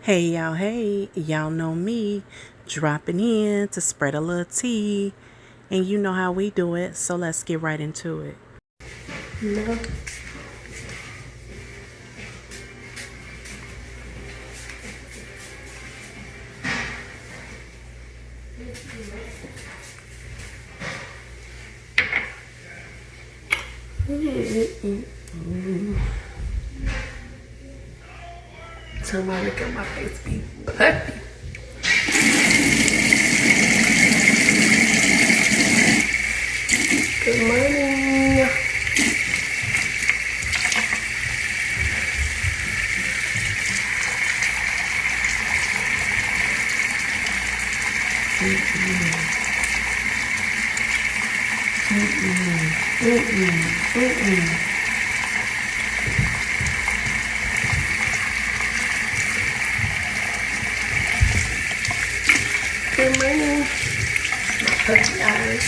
Hey, y'all know me, dropping in to spread a little tea, and you know how we do it, so let's get right into it. No. Somebody look at my face, be puppy. Good morning. Good morning. My puppy eyes.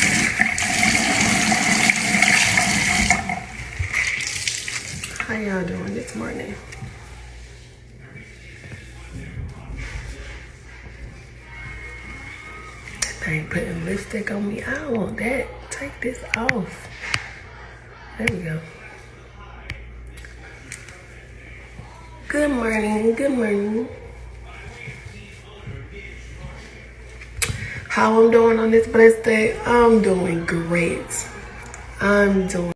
How y'all doing this morning? They ain't putting lipstick on me. I don't want that. Take this off. There we go. Good morning. Good morning. How I'm doing on this blessed day? I'm doing great. The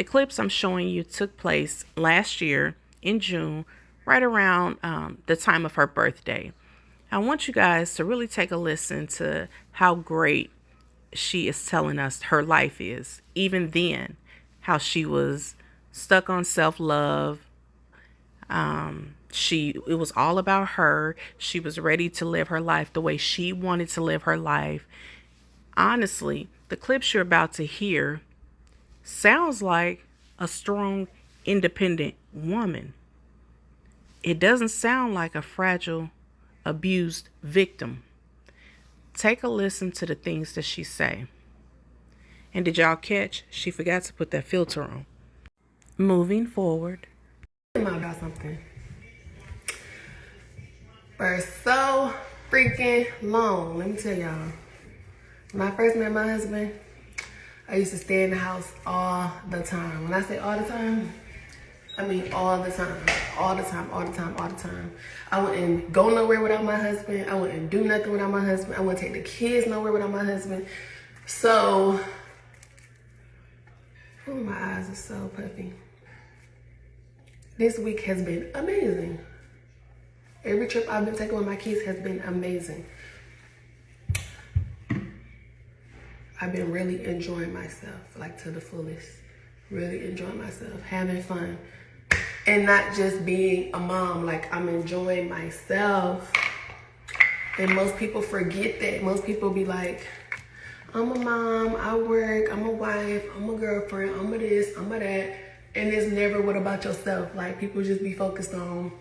clips I'm showing you took place last year in June, right around the time of her birthday. I want you guys to really take a listen to how great she is telling us her life is. Even then, how she was stuck on self-love. It was all about her. She was ready to live her life the way she wanted to live her life. Honestly, the clips you're about to hear sounds like a strong, independent woman. It doesn't sound like a fragile, abused victim. Take a listen to the things that she say. And did y'all catch? She forgot to put that filter on. Moving forward. About something. For so freaking long, let me tell y'all. When I first met my husband, I used to stay in the house all the time. When I say all the time, I mean all the time. All the time. I wouldn't go nowhere without my husband. I wouldn't do nothing without my husband. I wouldn't take the kids nowhere without my husband. So, oh, my eyes are so puffy. This week has been amazing. Every trip I've been taking with my kids has been amazing. I've been really enjoying myself, like to the fullest. Really enjoying myself, having fun. And not just being a mom, like I'm enjoying myself. And most people forget that. Most people be like, I'm a mom, I work, I'm a wife, I'm a girlfriend, I'm a this, I'm a that. And it's never what about yourself. Like people just be focused on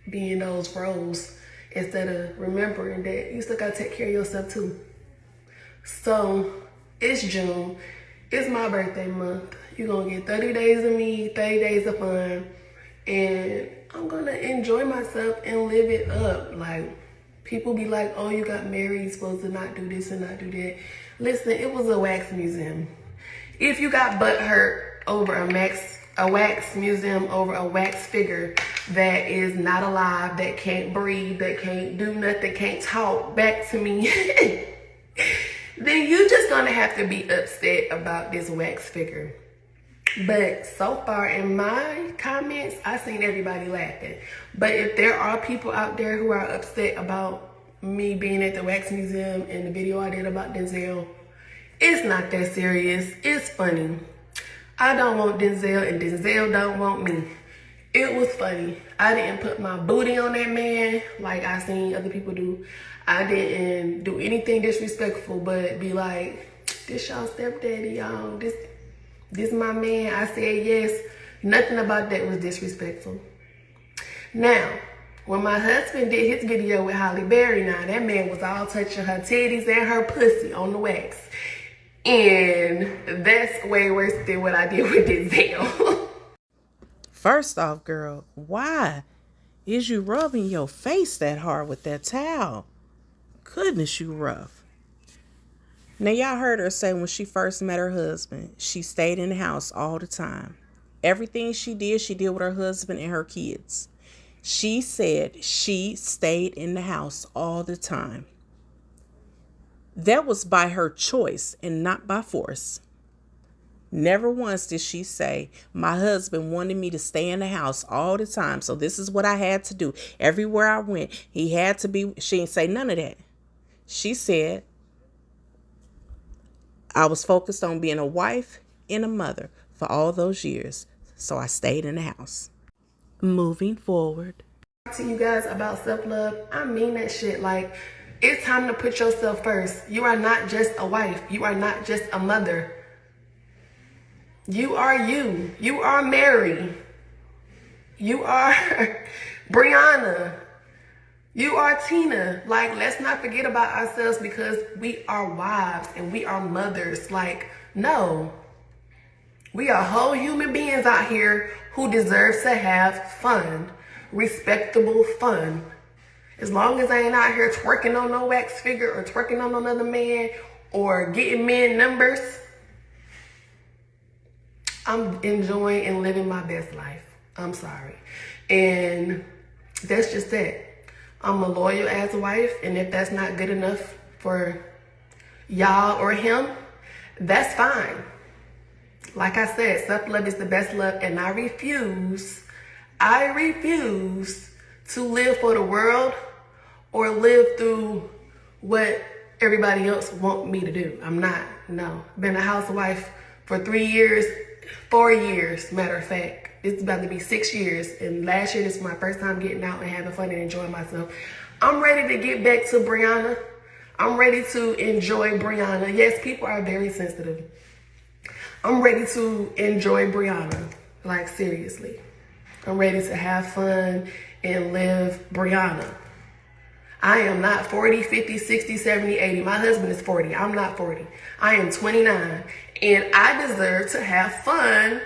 being those roles instead of remembering that you still gotta take care of yourself too. So it's June, it's my birthday month. You're gonna get 30 days of me, 30 days of fun, and I'm gonna enjoy myself and live it up. Like people be like, oh, you got married, you're supposed to not do this and not do that. Listen, it was a wax museum. If you got butt hurt over a wax museum over a wax figure that is not alive, that can't breathe, that can't do nothing, can't talk back to me, then you just gonna have to be upset about this wax figure. But so far in my comments, I seen everybody laughing. But if there are people out there who are upset about me being at the wax museum and the video I did about Denzel, it's not that serious. It's funny. I don't want Denzel and Denzel don't want me. It was funny. I didn't put my booty on that man like I seen other people do. I didn't do anything disrespectful, but be like, this y'all stepdaddy, y'all. This my man. I said yes. Nothing about that was disrespectful. Now, when my husband did his video with Halle Berry, now that man was all touching her titties and her pussy on the wax. And that's way worse than what I did with Denzel. First off, girl, why Is you rubbing your face that hard with that towel? Goodness, you rough. Now, y'all heard her say when she first met her husband, she stayed in the house all the time. Everything she did with her husband and her kids. She said she stayed in the house all the time. That was by her choice and not by force. Never once did she say, my husband wanted me to stay in the house all the time, so this is what I had to do. Everywhere I went, he had to be. She didn't say none of that. She said, I was focused on being a wife and a mother for all those years, so I stayed in the house. Moving forward. To you guys about self-love, I mean that shit. Like, it's time to put yourself first. You are not just a wife. You are not just a mother. You are you. You are Mary. You are Brianna. You are Tina. Like, let's not forget about ourselves because we are wives and we are mothers. Like, no. We are whole human beings out here who deserve to have fun. Respectable fun. As long as I ain't out here twerking on no wax figure or twerking on another man or getting men numbers, I'm enjoying and living my best life. I'm sorry. And that's just that. I'm a loyal ass wife, and if that's not good enough for y'all or him, that's fine. Like I said, self-love is the best love, and I refuse to live for the world or live through what everybody else want me to do. I'm not, no. Been a housewife for 3 years, 4 years, matter of fact. It's about to be 6 years, and last year this is my first time getting out and having fun and enjoying myself. I'm ready to get back to Brianna. I'm ready to enjoy Brianna. Yes, people are very sensitive. I'm ready to enjoy Brianna, like seriously. I'm ready to have fun and live Brianna. I am not 40, 50, 60, 70, 80. My husband is 40. I'm not 40. I am 29. And I deserve to have fun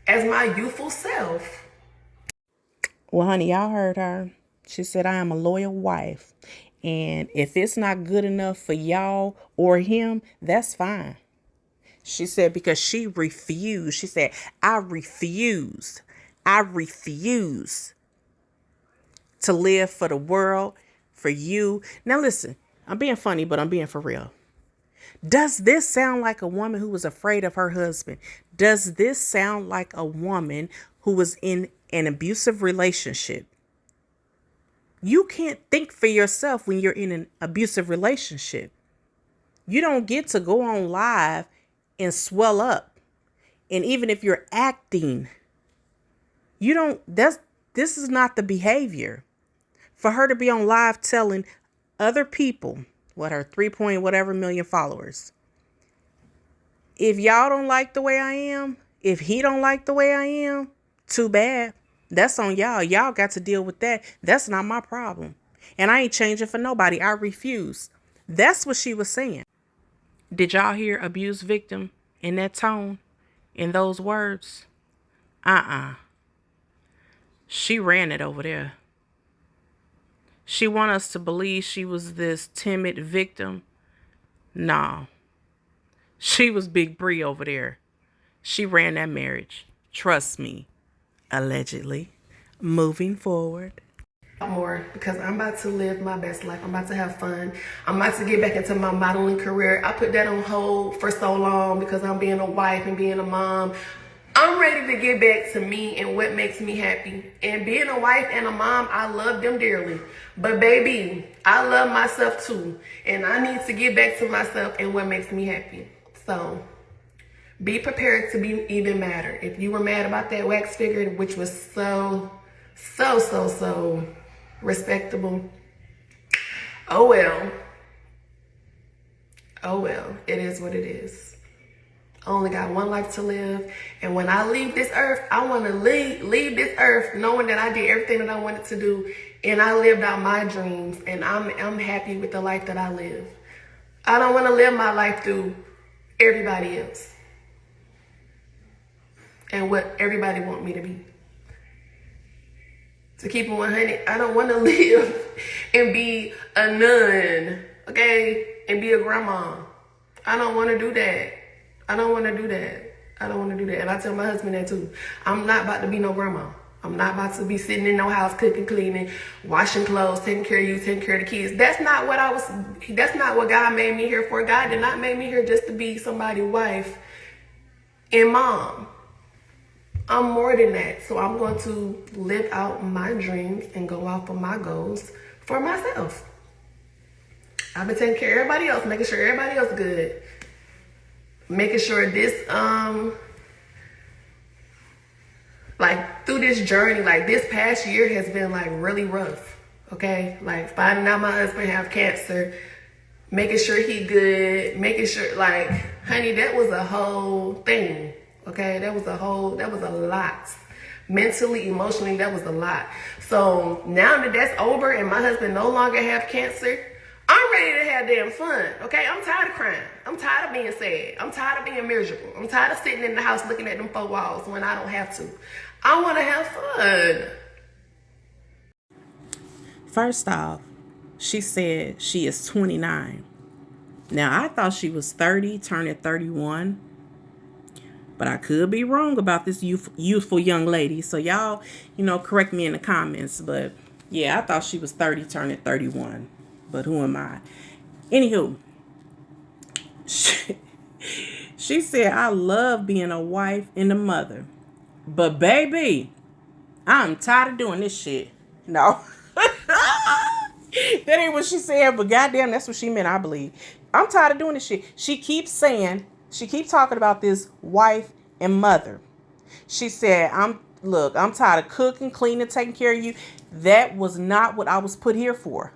as my youthful self. Well, honey, y'all heard her. She said, I am a loyal wife. And if it's not good enough for y'all or him, that's fine. She said, because she refused. She said, I refuse to live for the world, for you. Now listen, I'm being funny, but I'm being for real. Does this sound like a woman who was afraid of her husband? Does this sound like a woman who was in an abusive relationship? You can't think for yourself when you're in an abusive relationship. You don't get to go on live and swell up. And even if you're acting, this is not the behavior. For her to be on live telling other people, what, her 3 point whatever million followers, if y'all don't like the way I am, if he don't like the way I am, too bad. That's on y'all. Y'all got to deal with that. That's not my problem. And I ain't changing for nobody. I refuse. That's what she was saying. Did y'all hear abuse victim in that tone, in those words? She ran it over there. She want us to believe she was this timid victim. No. She was Big Bree over there. She ran that marriage. Trust me. Allegedly. Moving forward. More because I'm about to live my best life. I'm about to have fun. I'm about to get back into my modeling career. I put that on hold for so long because I'm being a wife and being a mom. I'm ready to get back to me and what makes me happy. And being a wife and a mom, I love them dearly. But baby, I love myself too. And I need to get back to myself and what makes me happy. So be prepared to be even madder. If you were mad about that wax figure, which was so respectable. Oh well. It is what it is. I only got one life to live. And when I leave this earth, I want to leave this earth knowing that I did everything that I wanted to do. And I lived out my dreams. And I'm happy with the life that I live. I don't want to live my life through everybody else. And what everybody want me to be. To keep it 100, I don't want to live and be a nun, okay, and be a grandma. I don't want to do that. I don't want to do that. I don't want to do that. And I tell my husband that too. I'm not about to be no grandma. I'm not about to be sitting in no house cooking, cleaning, washing clothes, taking care of you, taking care of the kids. That's not what God made me here for. God did not make me here just to be somebody's wife and mom. I'm more than that. So I'm going to live out my dreams and go out for my goals for myself. I've been taking care of everybody else, making sure everybody else good. Making sure this, like through this journey, like this past year has been like really rough. Okay. Like finding out my husband have cancer, making sure he good, making sure like, honey, that was a whole thing. Okay. That was a lot. Mentally, emotionally, that was a lot. So now that that's over and my husband no longer have cancer, I'm ready to have damn fun, okay? I'm tired of crying. I'm tired of being sad. I'm tired of being miserable. I'm tired of sitting in the house looking at them 4 walls when I don't have to. I want to have fun. First off, she said she is 29. Now, I thought she was 30, turning 31. But I could be wrong about this youthful young lady. So y'all, correct me in the comments. But yeah, I thought she was 30, turning 31. But who am I? Anywho, she said, I love being a wife and a mother. But baby, I'm tired of doing this shit. No. That ain't what she said, but goddamn, that's what she meant, I believe. I'm tired of doing this shit. She keeps talking about this wife and mother. She said, I'm tired of cooking, cleaning, taking care of you. That was not what I was put here for.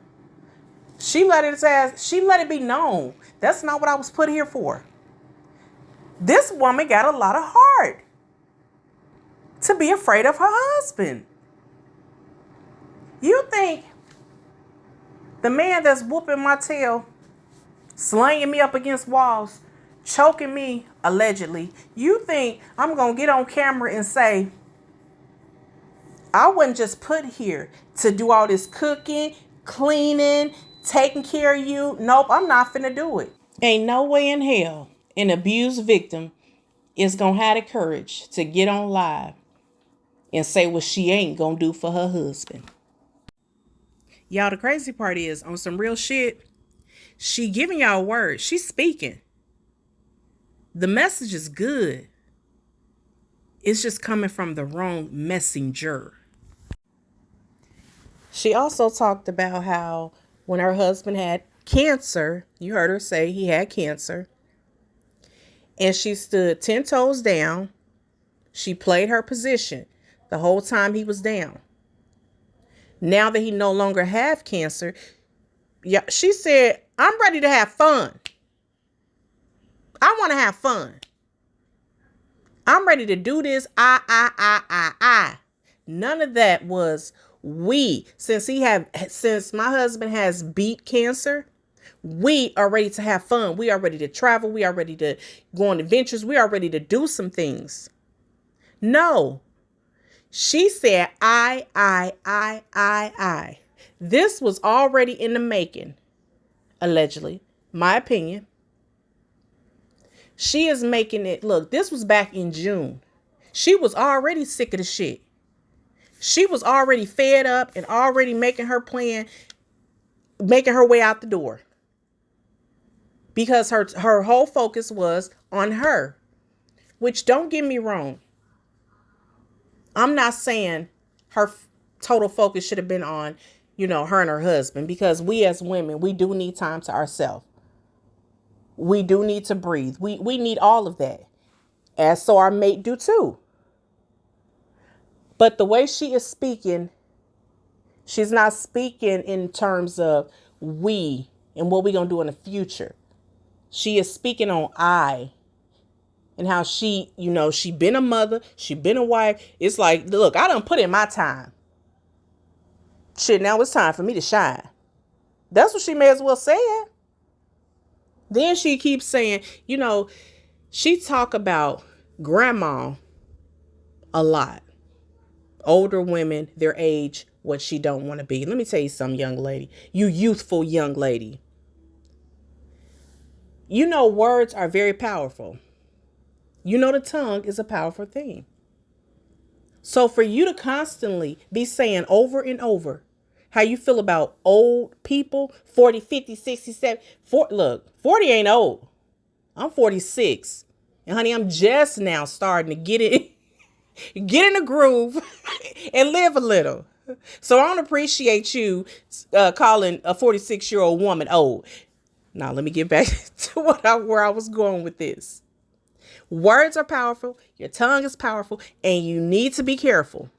She let it be known. That's not what I was put here for. This woman got a lot of heart to be afraid of her husband. You think the man that's whooping my tail, slinging me up against walls, choking me, allegedly, you think I'm going to get on camera and say, I wasn't just put here to do all this cooking, cleaning, taking care of you? Nope, I'm not finna do it. Ain't no way in hell an abused victim is going to have the courage to get on live and say what she ain't going to do for her husband. Y'all, the crazy part is, on some real shit, she giving y'all words. She's speaking. The message is good. It's just coming from the wrong messenger. She also talked about how when her husband had cancer, you heard her say he had cancer, and she stood 10 toes down. She played her position the whole time he was down. Now that he no longer have cancer, yeah, she said, I'm ready to have fun. I want to have fun. I'm ready to do this. I. None of that was we. Since my husband has beat cancer, we are ready to have fun. We are ready to travel. We are ready to go on adventures. We are ready to do some things. No. She said, I. This was already in the making, allegedly. My opinion. She is making it, look, this was back in June. She was already sick of the shit. She was already fed up and already making her plan, making her way out the door. Because her whole focus was on her. Which, don't get me wrong, I'm not saying her total focus should have been on, her and her husband. Because we as women, we do need time to ourselves. We do need to breathe. We need all of that. As so our mate do too. But the way she is speaking, she's not speaking in terms of we and what we're going to do in the future. She is speaking on I. And how she been a mother. She been a wife. It's like, look, I done put in my time. Shit, now it's time for me to shine. That's what she may as well say it. Then she keeps saying, she talk about grandma a lot. Older women, their age, what she don't want to be. Let me tell you something, young lady. You youthful young lady. You know words are very powerful. You know the tongue is a powerful thing. So for you to constantly be saying over and over how you feel about old people, 40, 50, 60, 70. Look, 40 ain't old. I'm 46. And honey, I'm just now starting to get in the groove and live a little. So I don't appreciate you calling a 46-year-old woman old. Now let me get back to where I was going with this. Words are powerful. Your tongue is powerful, and you need to be careful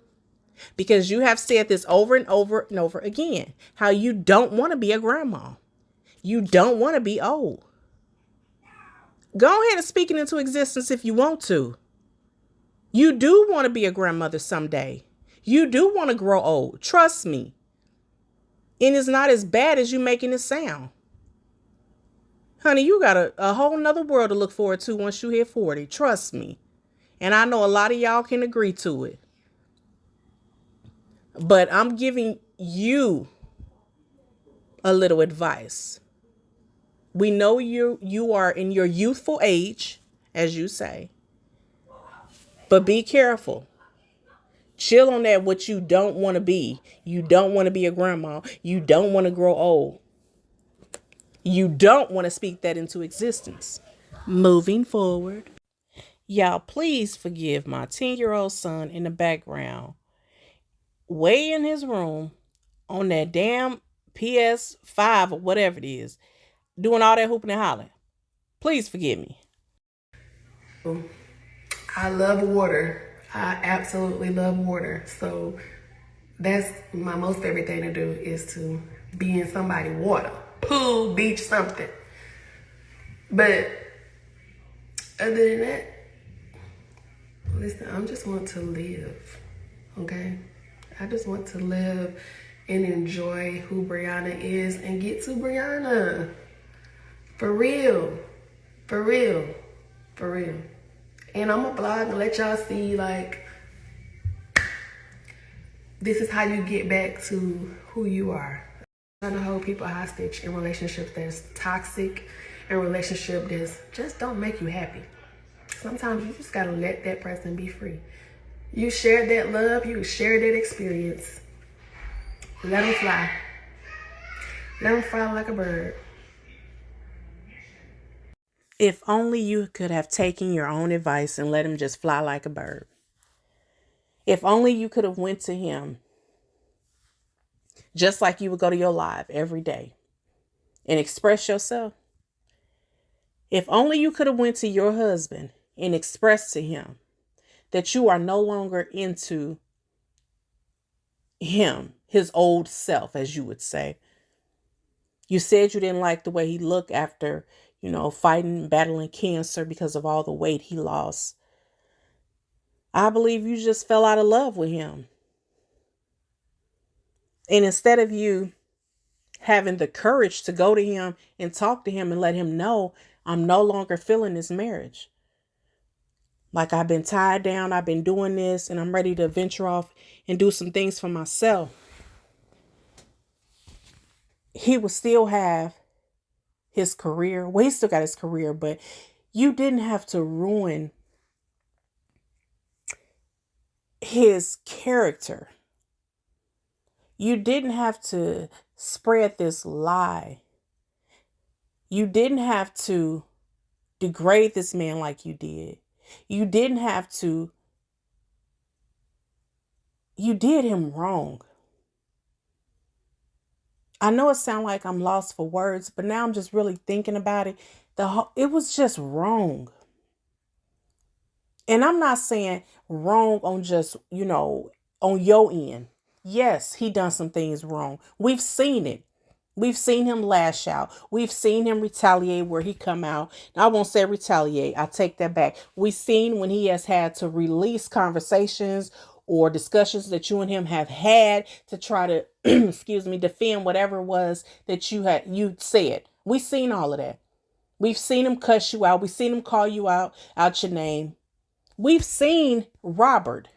because you have said this over and over and over again, how you don't want to be a grandma. You don't want to be old. Go ahead and speak it into existence if you want to. You do want to be a grandmother someday. You do want to grow old. Trust me. And it's not as bad as you making it sound. Honey, you got a whole nother world to look forward to once you hit 40. Trust me. And I know a lot of y'all can agree to it. But I'm giving you a little advice. We know you are in your youthful age, as you say. But be careful. Chill on that what you don't want to be. You don't want to be a grandma. You don't want to grow old. You don't want to speak that into existence. Moving forward. Y'all, please forgive my 10-year-old son in the background. Way in his room on that damn PS5 or whatever it is. Doing all that hooping and hollering. Please forgive me. I love water. I absolutely love water. So that's my most favorite thing to do is to be in somebody's water. Pool, beach, something. But other than that, listen, I just want to live. Okay? I just want to live and enjoy who Brianna is and get to Brianna. For real. For real. For real. And I'm gonna blog and let y'all see, like, this is how you get back to who you are. I'm trying to hold people hostage in relationships that's toxic, in relationships that just don't make you happy. Sometimes you just gotta let that person be free. You shared that love, you shared that experience. Let them fly. Let them fly like a bird. If only you could have taken your own advice and let him just fly like a bird. If only you could have went to him just like you would go to your live every day and express yourself. If only you could have went to your husband and expressed to him that you are no longer into him, his old self, as you would say. You said you didn't like the way he looked after, fighting, battling cancer because of all the weight he lost. I believe you just fell out of love with him. And instead of you having the courage to go to him and talk to him and let him know, I'm no longer feeling this marriage. Like, I've been tied down, I've been doing this, and I'm ready to venture off and do some things for myself. He will still have his career. Well, he still got his career, but you didn't have to ruin his character. You didn't have to spread this lie. You didn't have to degrade this man like you did. You didn't have to. You did him wrong. I know it sounds like I'm lost for words, but now I'm just really thinking about it. It was just wrong. And I'm not saying wrong on just, on your end. Yes, he done some things wrong. We've seen it. We've seen him lash out. We've seen him retaliate where he come out. Now, I won't say retaliate. I take that back. We've seen when he has had to release conversations or discussions that you and him have had to try to, defend whatever it was that you said. We've seen all of that. We've seen him cuss you out. We've seen him call you out your name. We've seen Robert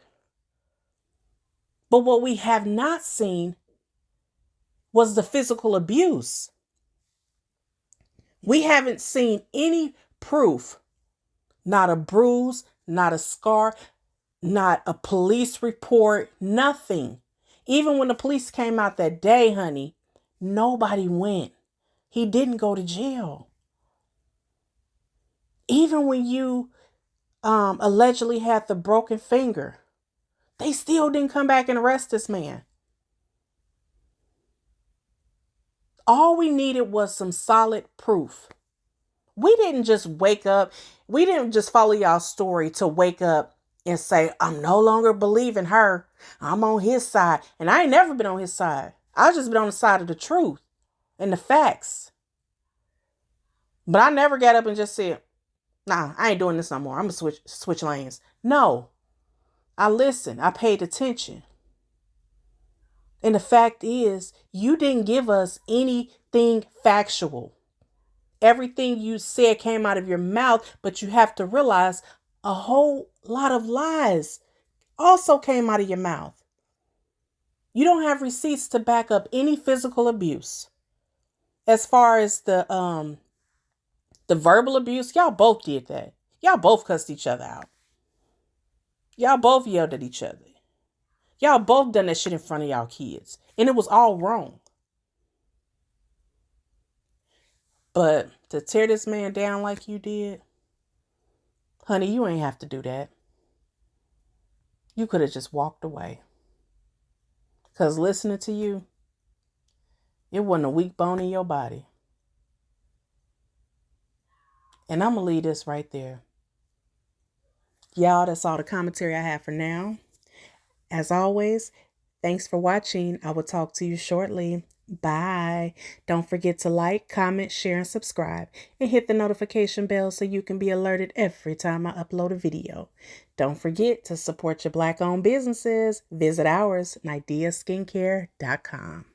But what we have not seen was the physical abuse. We haven't seen any proof, not a bruise, not a scar, not a police report, nothing. Even when the police came out that day, honey, nobody went. He didn't go to jail. Even when you allegedly had the broken finger, they still didn't come back and arrest this man. All we needed was some solid proof. We didn't just wake up. We didn't just follow y'all's story to wake up and say, I'm no longer believing her. I'm on his side. And I ain't never been on his side. I've just been on the side of the truth and the facts. But I never got up and just said, nah, I ain't doing this no more. I'm going to switch lanes. No, I listened. I paid attention. And the fact is, you didn't give us anything factual. Everything you said came out of your mouth, but you have to realize a whole lot of lies also came out of your mouth. You don't have receipts to back up any physical abuse. As far as the verbal abuse, y'all both did that. Y'all both cussed each other out. Y'all both yelled at each other. Y'all both done that shit in front of y'all kids. And it was all wrong. But to tear this man down like you did, honey, you ain't have to do that. You could have just walked away. Because listening to you, it wasn't a weak bone in your body. And I'm going to leave this right there. Y'all, that's all the commentary I have for now. As always, thanks for watching. I will talk to you shortly. Bye. Don't forget to like, comment, share, and subscribe. And hit the notification bell so you can be alerted every time I upload a video. Don't forget to support your Black-owned businesses. Visit ours, NideaSkincare.com.